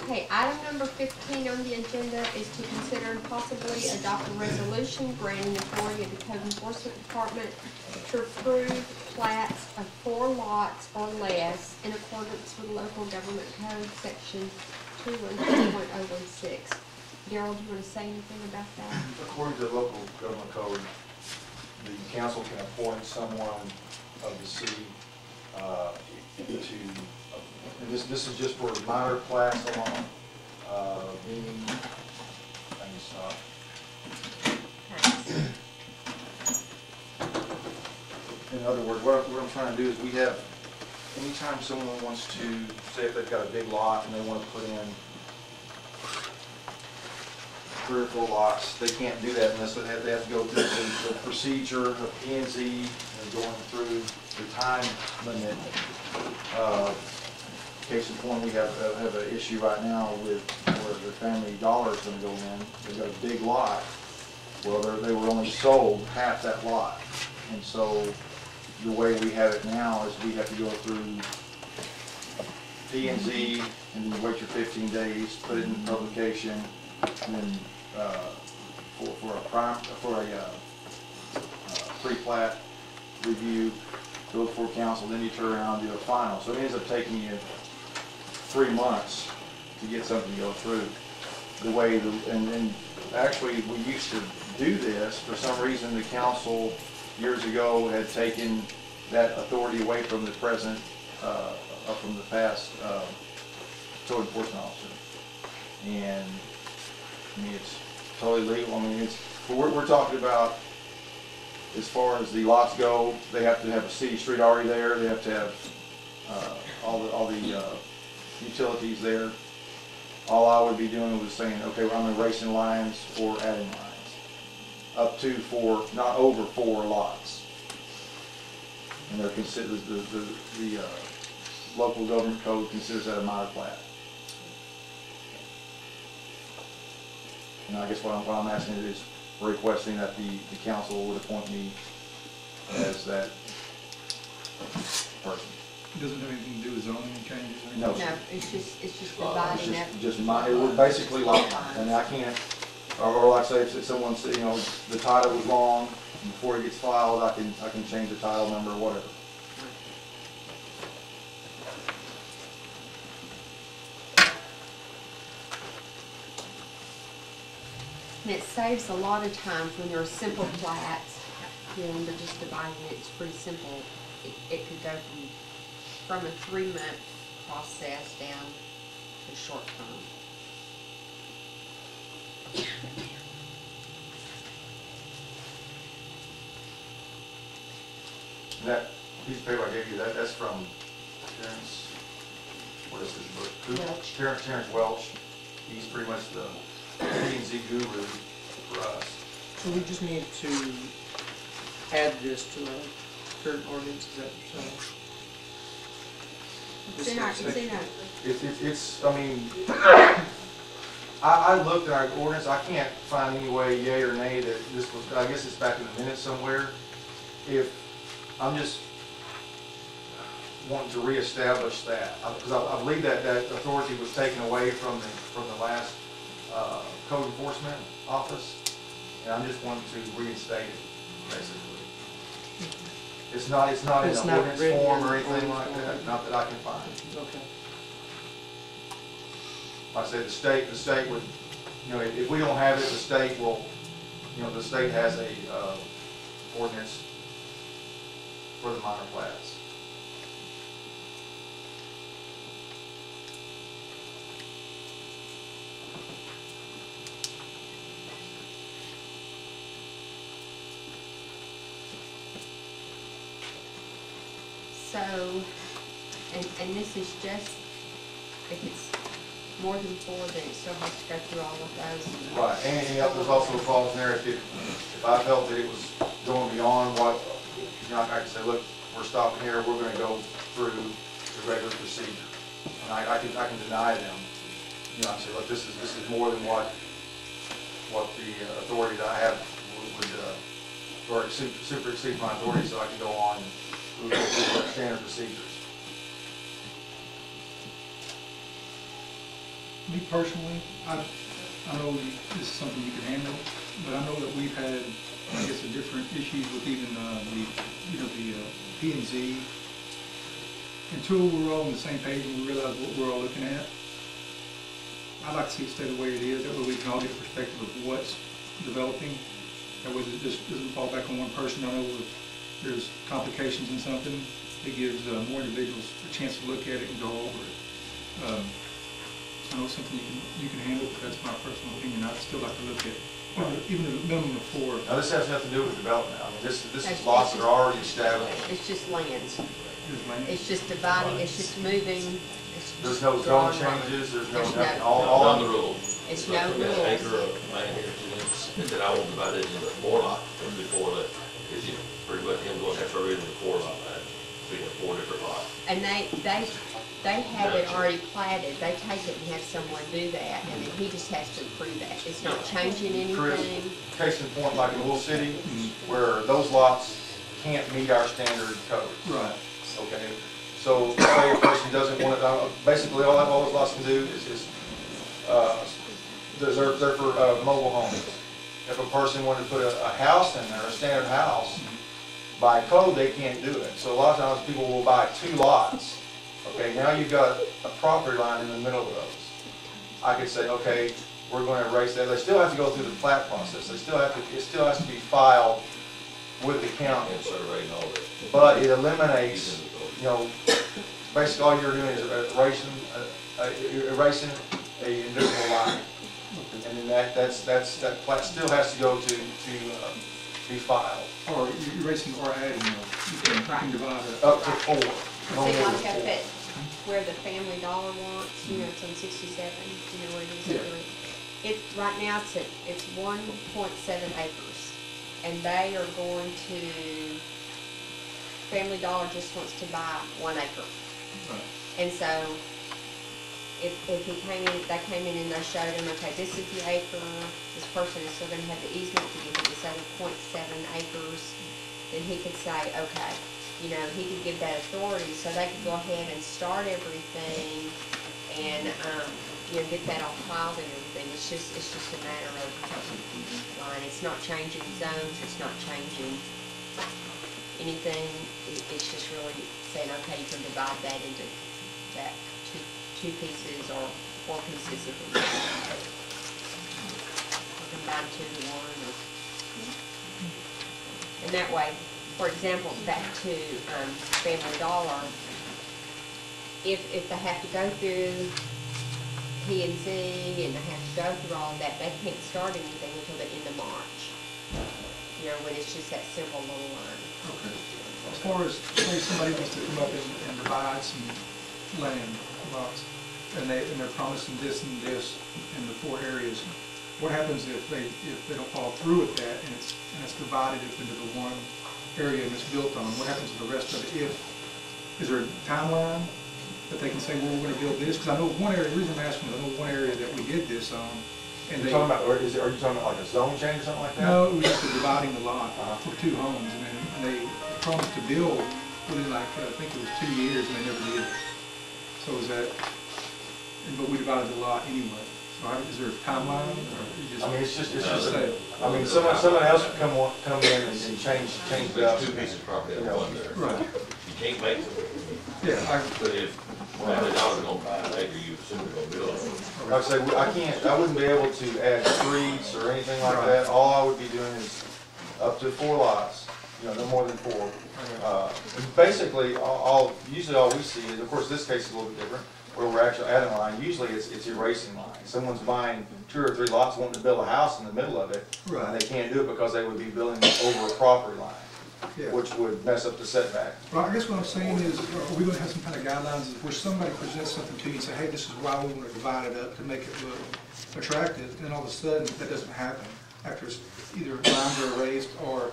Okay, item number 15 on the agenda is to consider and possibly adopt a resolution granting authority of the Code Enforcement Department to approve plats of 4 lots or less in accordance with local government code section 212.016. Darrell, do you want to say anything about that? According to the local government code, the council can appoint someone of the city and this is just for minor plats alone. Meaning, let me stop. In other words, what I'm trying to do is we have, anytime someone wants to, say if they've got a big lot and they want to put in 3 or 4 lots, they can't do that unless they have to go through the procedure of P&Z and going through the time limit. Case in point, we have an issue right now with where the Family Dollar is going to go in. They've got a big lot. Well, they were only sold half that lot, and so the way we have it now is we have to go through P&Z and then wait your 15 days, put it in publication, and then for a pre-plat review, go before council, then you turn around and do a final. So it ends up taking you 3 months to get something to go through. The way and actually we used to do this. For some reason, the council years ago had taken that authority away from the present, from the past code enforcement officer. And I mean, it's totally legal. I mean, it's we're talking about as far as the lots go. They have to have a city street already there. They have to have all the utilities there. All I would be doing was saying, okay, well, I'm erasing lines or adding lines up to 4, not over 4 lots. And they're considered the local government code considers that a minor plat. And I guess what I'm asking is requesting that the council would appoint me as that person. Doesn't have anything to do with zoning changes or anything? No, it's just dividing it. It would basically like, and I can't, or like I say, if someone said, you know, the title was wrong, before it gets filed, I can change the title number or whatever. And it saves a lot of times when there are simple plats, you know, they're just dividing it. It's pretty simple. It could go from a 3-month process down to short term. That piece of paper I gave you, that's from Terrence, what is his book? Welch. Terrence Welch. He's pretty much the P&Z guru for us. So we just need to add this to our current ordinance, is that what you're saying? It's in our, I mean, I looked at our ordinance, I can't find any way, yay or nay, that this was, I guess it's back in the minutes somewhere. If, I'm just wanting to reestablish that, because I believe that authority was taken away from the last code enforcement office, and I'm just wanting to reinstate it, basically. It's not in the ordinance form or anything like that, not that I can find. Okay. Like I said, the state would, you know, if we don't have it, the state will, you know, the state has a ordinance for the minor plats. so, and this is just, if it's more than 4, then it still has to go through all of those. Right, and there's also a clause in there if I felt that it was going beyond what, you know, I could say, look, we're stopping here, we're going to go through the regular procedure, and I can deny them. You know, I say, look, this is more than what the authority that I have would or super exceed my authority, so I can go on with standard procedures. me personally, I know this is something you can handle, but I know that we've had, I guess, different issues with even the P&Z. Until we're all on the same page and we realize what we're all looking at, I'd like to see it stay the way it is. That way we can all get a perspective of what's developing. That way it just doesn't fall back on one person. I know if there's complications in something, it gives more individuals a chance to look at it and go over it. I know it's something you can handle, but that's my personal opinion. I'd still like to look at even a minimum of 4. Now, this has nothing to do with development. I mean, this is lots that are already established. It's just lands. Land. It's just dividing, it's just moving. There's no zone changes, there's no nothing, no- all On the rules. It's no Like an acre rules. of land here, and then I will divide it into 4 lots before that, because you pretty much him going to have to read into 4 lot line, so you have 4 different lots. And they have it already platted, they take it and have someone do that, and then he just has to approve that. It's not changing Chris, anything. case in point, like in Little City, where those lots can't meet our standard code. Right. Okay, so say a person doesn't want it, basically all those lots can do is they're for mobile homes. If a person wanted to put a house in there, a standard house, by code they can't do it. So a lot of times people will buy 2 lots. Okay, now you've got a property line in the middle of those. I could say, okay, we're going to erase that. They still have to go through the plat process. It still has to be filed with the county. And survey and all that. But it eliminates, basically all you're doing is erasing a invisible line. And then that plat still has to go to be filed. Or you're erasing or adding, you can divide it. Up to 4. See, like up at where the Family Dollar wants, it's on 67, where it is. Yeah. It, right now, it's 1.7 acres. And they are going to, Family Dollar just wants to buy 1 acre. Right. And so, if he came in, they came in and they showed him, okay, this is the acre, this person is still gonna have the easement to give him this other 0.7 acres, then he could say, okay, he could give that authority, so they could go ahead and start everything and, get that all filed and everything. It's just a matter of line. It's not changing zones, it's not changing anything. It's just really saying, okay, you can divide that into that two pieces or 4 pieces if it's or combine 2 to 1. And that way, for example, back to Family Dollar, if they have to go through P&Z and they have to go through all that, they can't start anything until the end of March. When it's just that simple little line. Okay. As far as, say somebody wants to come up and divide some land lots, and they're promising this and this in the 4 areas, what happens if they don't follow through with that and it's divided up into the 1 area and it's built on? What happens to the rest of it? Is there a timeline that they can say, well, we're going to build this? Because I know one area, the reason I'm asking, I know one area that we did this on. And Are you talking about like a zone change or something like that? No, it was just dividing the lot for 2 homes, and then they promised to build within I think it was 2 years, and they never did. So is that, but we divided the lot anyway. So is there a timeline, or you just? I mean, it's just say, I mean, someone else could come in and change it up. There's 2 pieces of property on one there. right, You can't make them. yeah, But if $100 gonna buy an acre, you assume they're gonna build on it. Like I say, I wouldn't be able to add streets or anything like Right. that. All I would be doing is up to 4 lots, no more than 4. Basically, usually all we see is, of course, this case is a little bit different, where we're actually adding a line. Usually it's erasing lines. Someone's buying 2 or 3 lots, wanting to build a house in the middle of it, Right. and they can't do it because they would be building over a property line, yeah. which would mess up the setback. Well, I guess what I'm saying is, are we going to have some kind of guidelines where somebody presents something to you and say, hey, this is why we want to divide it up to make it look attractive, and then all of a sudden that doesn't happen after it's either lines are erased or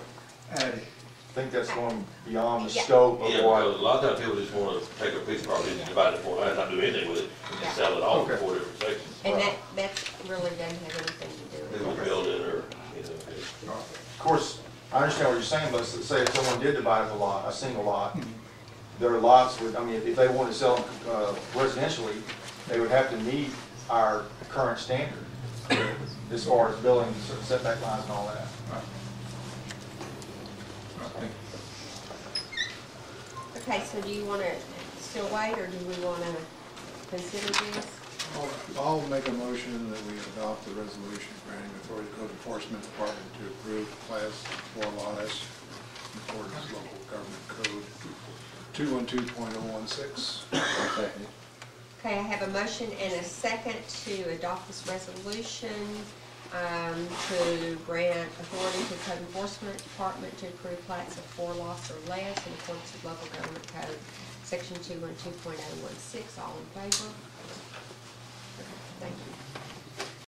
added? I think that's going beyond the Yeah. scope of Yeah, what. because a lot of times people just wanna take a piece of property and divide it 4 lots, not do anything with it, and just sell it off in Okay. 4 different sections. And that really doesn't have anything to do They with would it. build it or, Of course, I understand what you're saying, but say if someone did divide a single lot, their lots would, I mean, if they wanted to sell them residentially, they would have to meet our current standard as far as building setback lines and all that. Right. Right, thank you. Okay, so do you wanna still wait, or do we wanna consider this? I'll make a motion that we adopt the resolution granting authority to Code Enforcement Department to approve Class 4 lots in accordance with local government code 212.016. Second. Okay, I have a motion and a second to adopt this resolution, to grant authority to the Code Enforcement Department to approve plats of 4 lots or less in accordance with local government code, section 212.016. All in favor? Okay, thank you.